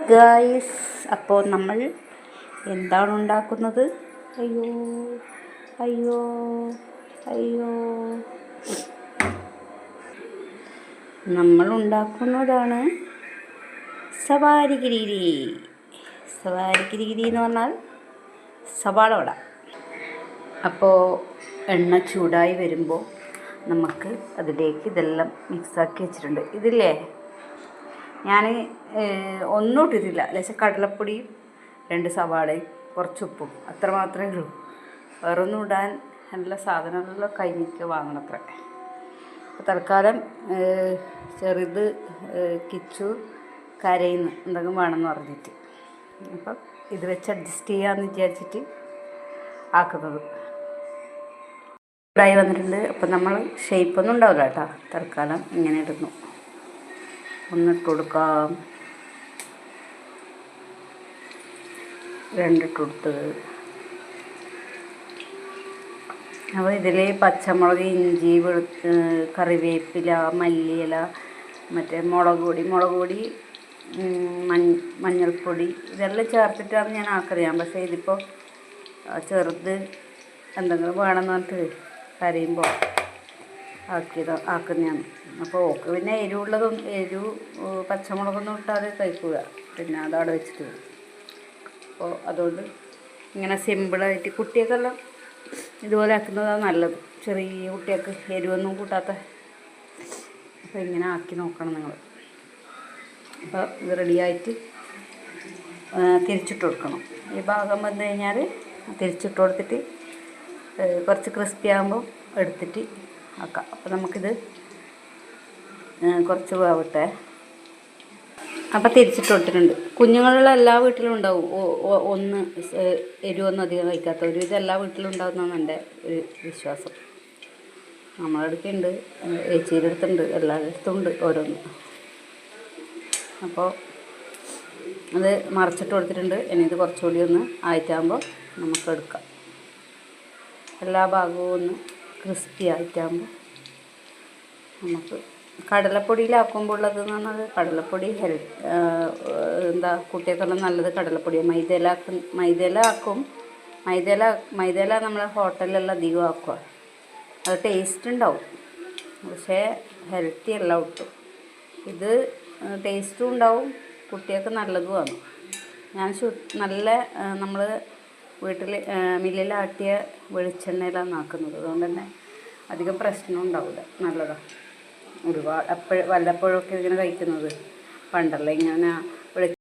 Guys, അപ്പോൾ നമ്മൾ എന്താണ് ഉണ്ടാക്കുന്നത്? അയ്യോ അയ്യോ അയ്യോ, നമ്മൾ ഉണ്ടാക്കുന്നതാണ് സവാരി ഗിരിഗിരി. സവാരി ഗിരിഗിരി എന്ന് പറഞ്ഞാൽ സവാള വട. അപ്പോൾ എണ്ണ ചൂടായി വരുമ്പോൾ നമുക്ക് അതിലേക്ക് ഇതെല്ലാം മിക്സാക്കി വെച്ചിട്ടുണ്ട്. ഇതില്ലേ, ഞാൻ ഒന്നും ഇട്ടിട്ടില്ല. ലേശം കടലപ്പൊടിയും 2 സവാളയും കുറച്ച് ഉപ്പും അത്ര മാത്രമേ ഉള്ളൂ. വേറൊന്നും ഇടാൻ നല്ല സാധനങ്ങളെല്ലാം കഴിഞ്ഞിട്ട് വാങ്ങണത്ര. അപ്പോൾ തൽക്കാലം ചെറുത് കിച്ചു കരയുന്നു എന്തെങ്കിലും വേണമെന്ന് പറഞ്ഞിട്ട്. അപ്പം ഇത് വെച്ച് അഡ്ജസ്റ്റ് ചെയ്യാമെന്ന് വിചാരിച്ചിട്ട് ആക്കുന്നത്. ചൂടായി വന്നിട്ടുണ്ട്. അപ്പം നമ്മൾ ഷേപ്പൊന്നും ഉണ്ടാവില്ല കേട്ടോ. തൽക്കാലം ഇങ്ങനെ ഇടുന്നു. ഒന്നിട്ട് കൊടുക്കാം, 2 ഇട്ട് കൊടുത്ത്. അപ്പോൾ ഇതിൽ പച്ചമുളക്, ഇഞ്ചി, കറിവേപ്പില, മല്ലിയില, മറ്റേ മുളക് പൊടി, മഞ്ഞൾപ്പൊടി ഇതെല്ലാം ചേർത്തിട്ടാണ് ഞാൻ ആക്കറിയാം. പക്ഷേ ഇതിപ്പോൾ ചെറുത് എന്തെങ്കിലും വേണമെന്ന് പറഞ്ഞിട്ട് കരയുമ്പോൾ ആക്കുന്നതാണ്. അപ്പോൾ ഓക്ക് പിന്നെ പച്ചമുളകൊന്നും ഇട്ടാൽ കഴിക്കുക. പിന്നെ അതവിടെ വെച്ചിട്ട് വരും. അപ്പോൾ അതുകൊണ്ട് ഇങ്ങനെ സിമ്പിളായിട്ട് കുട്ടികൾക്കെല്ലാം ഇതുപോലെ ആക്കുന്നതാണ് നല്ലത്. ചെറിയ കുട്ടികൾക്ക് എരിവൊന്നും കൂട്ടാത്ത. അപ്പോൾ ഇങ്ങനെ ആക്കി നോക്കണം നിങ്ങൾ. അപ്പോൾ ഇത് റെഡിയായിട്ട് തിരിച്ചിട്ട് കൊടുക്കണം. ഈ ഭാഗം വന്നു കഴിഞ്ഞാൽ തിരിച്ചിട്ട് കൊടുത്തിട്ട് കുറച്ച് ക്രിസ്പി ആകുമ്പോൾ എടുത്തിട്ട് ആക്കാം. അപ്പോൾ നമുക്കിത് കുറച്ച് വേവട്ടെ. അപ്പോൾ തിരിച്ചിട്ട് കൊടുത്തിട്ടുണ്ട്. കുഞ്ഞുങ്ങളുള്ള എല്ലാ വീട്ടിലും ഉണ്ടാവും ഒന്ന് എരിവൊന്നും അധികം കഴിക്കാത്ത. ഒരുവിധം എല്ലാ വീട്ടിലും ഉണ്ടാകുന്നതാണ് എൻ്റെ ഒരു വിശ്വാസം. നമ്മളടുക്കുണ്ട്, ഏച്ചിയുടെ അടുത്തുണ്ട്, എല്ലായിടത്തും ഉണ്ട് ഓരോന്ന്. അപ്പോൾ അത് മറച്ചിട്ട് കൊടുത്തിട്ടുണ്ട്. ഇനി ഇത് കുറച്ചുകൂടി ഒന്ന് ആയിട്ടാകുമ്പോൾ നമുക്കെടുക്കാം. എല്ലാ ഭാഗവും ഒന്ന് ക്രിസ്പി ആയിട്ടാകുമ്പോൾ നമുക്ക് കടലപ്പൊടിയിലാക്കുമ്പോൾ ഉള്ളതെന്ന് പറഞ്ഞാൽ കടലപ്പൊടി കുട്ടികൾക്കെല്ലാം നല്ലത് കടലപ്പൊടിയാണ്. മൈദയില നമ്മളെ ഹോട്ടലിലെല്ലാം അധികം ആക്കുക. അത് ടേസ്റ്റ് ഉണ്ടാവും, പക്ഷേ ഹെൽത്തി അല്ല ഒട്ടും. ഇത് ടേസ്റ്റും ഉണ്ടാവും, കുട്ടികൾക്ക് നല്ലതുമാണ്. ഞാൻ നല്ല നമ്മൾ വീട്ടിൽ മില്ലിലാട്ടിയ വെളിച്ചെണ്ണയിലാണ് ആക്കുന്നത്. അതുകൊണ്ട് തന്നെ അധികം പ്രശ്നം ഉണ്ടാവില്ല, നല്ലതാണ്. വല്ലപ്പോഴൊക്കെ ഇങ്ങനെ കഴിക്കുന്നത്. പണ്ടല്ല ഇങ്ങനെ